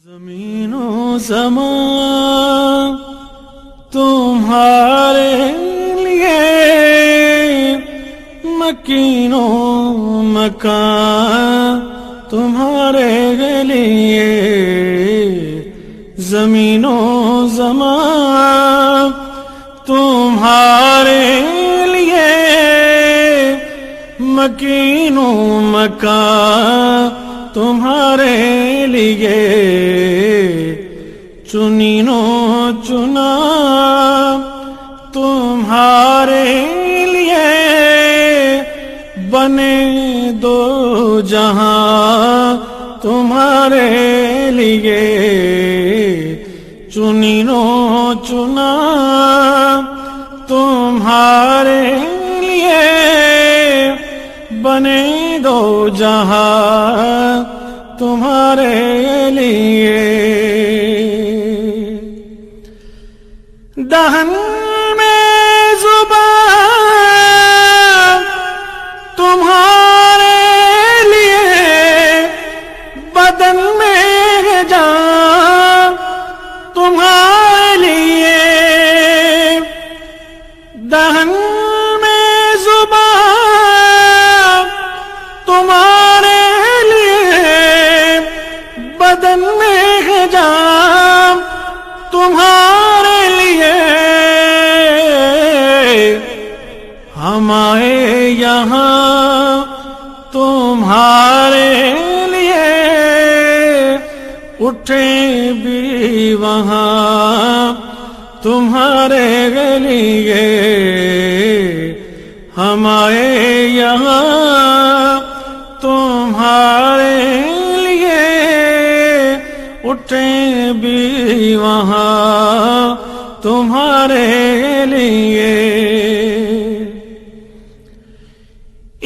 زمین و زمان تمہارے لیے، مکین و مکان تمہارے لیے، زمین و زمان تمہارے لیے، مکین و مکان تمہارے لیے، چنین و چنا تمہارے لیے، بنے دو جہاں تمہارے لیے، چنین و چنا تمہارے لیے، بنے دو جہاں تمہارے لیے، دہن میں زبان تمہارے لیے، بدن میں جان تمہارے لیے، دہن میں زبان تمہارے لیے، بدن میں جان تمہارے لیے، ہم آئے یہاں تمہارے لیے، اٹھے بھی وہاں تمہارے لیے، ہم آئے یہاں تمہارے لیے، اٹھے بھی وہاں تمہارے لیے،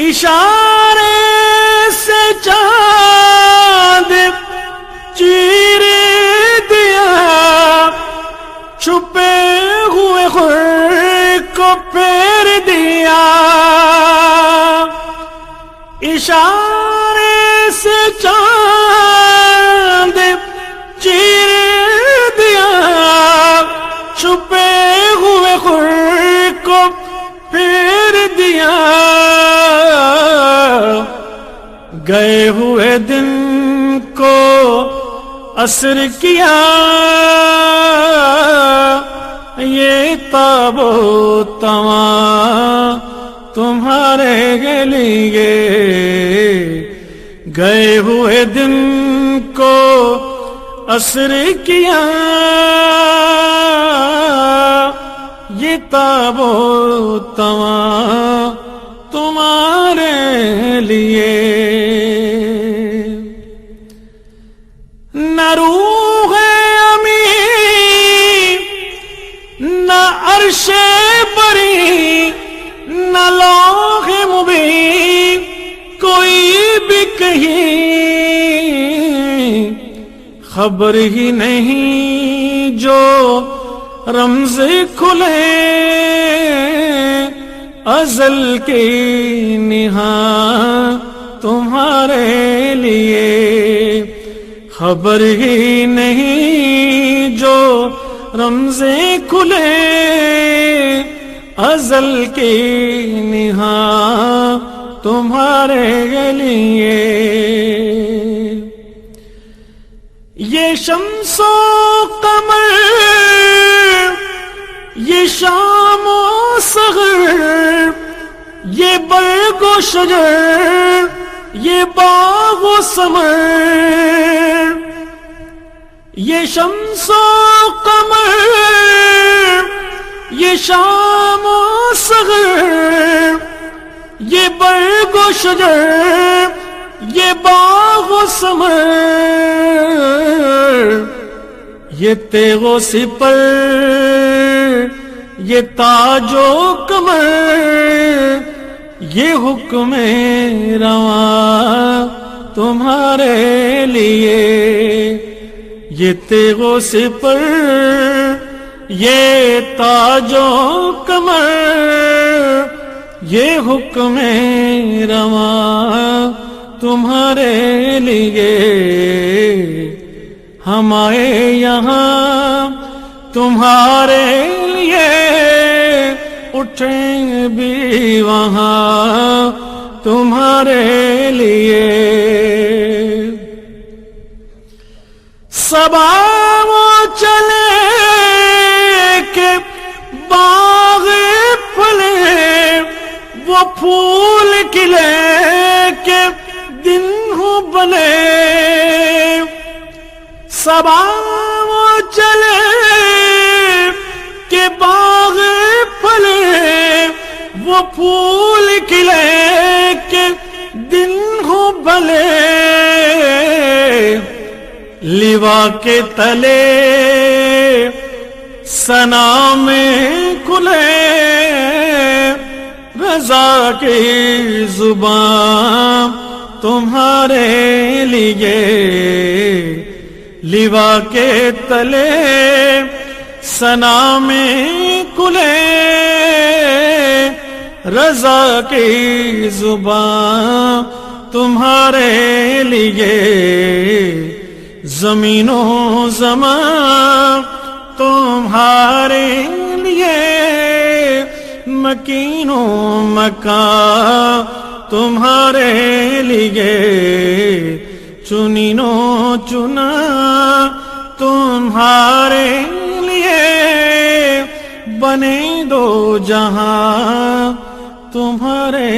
اشارے سے چاند چیر دیا، چھپے ہوئے خور کو پھیر دیا، اشارے سے چاند چیر دیا، چھپے ہوئے خور کو پھیر دیا، گئے ہوئے دن کو عصر کیا، یہ تاب و تواں تمہارے لیے، گئے ہوئے دن کو عصر کیا، یہ تاب و تواں تمہارے لیے، نہ روح امین نہ عرش بری نہ لوح مبین، کوئی بھی کہیں خبر ہی نہیں، جو رمز کھلے ازل کی نہاں تمہارے لیے، خبر ہی نہیں، جو رمزیں کھلے ازل کی نہاں تمہارے لیے، یہ شمس و قمر، یہ شام و سحر، یہ برگ و شجر، یہ باغ و ثمر، یہ شمس و قمر، یہ شام و سحر، یہ برگ و شجر، یہ باغ و ثمر، یہ تیغ و سپر، یہ تاج و کمر، یہ حکم رواں تمہارے لیے، یہ تیغ و سپر، یہ تاج و کمر، یہ حکم رواں تمہارے لیے، ہم آئے یہاں تمہارے لیے، اٹھیں بھی وہاں تمہارے لیے۔ صبا وہ چلے کہ باغ پھلے، وہ پھول کھلے کہ دن ہو بلے۔ صبا وہ چلے کہ باغ پھلے، وہ پھول کھلے کہ دن ہو بلے۔ لیوا کے تلے ثنا میں کھلے، رضا کی زبان تمہارے لیے۔ لیوا کے تلے ثنا میں کھلے، رضا کی زبان تمہارے لیے۔ زمین و زمان تمہارے لیے، مکین و مکان تمہارے لیے۔ چنین و چنا تمہارے لیے، بنے دو جہاں تمہارے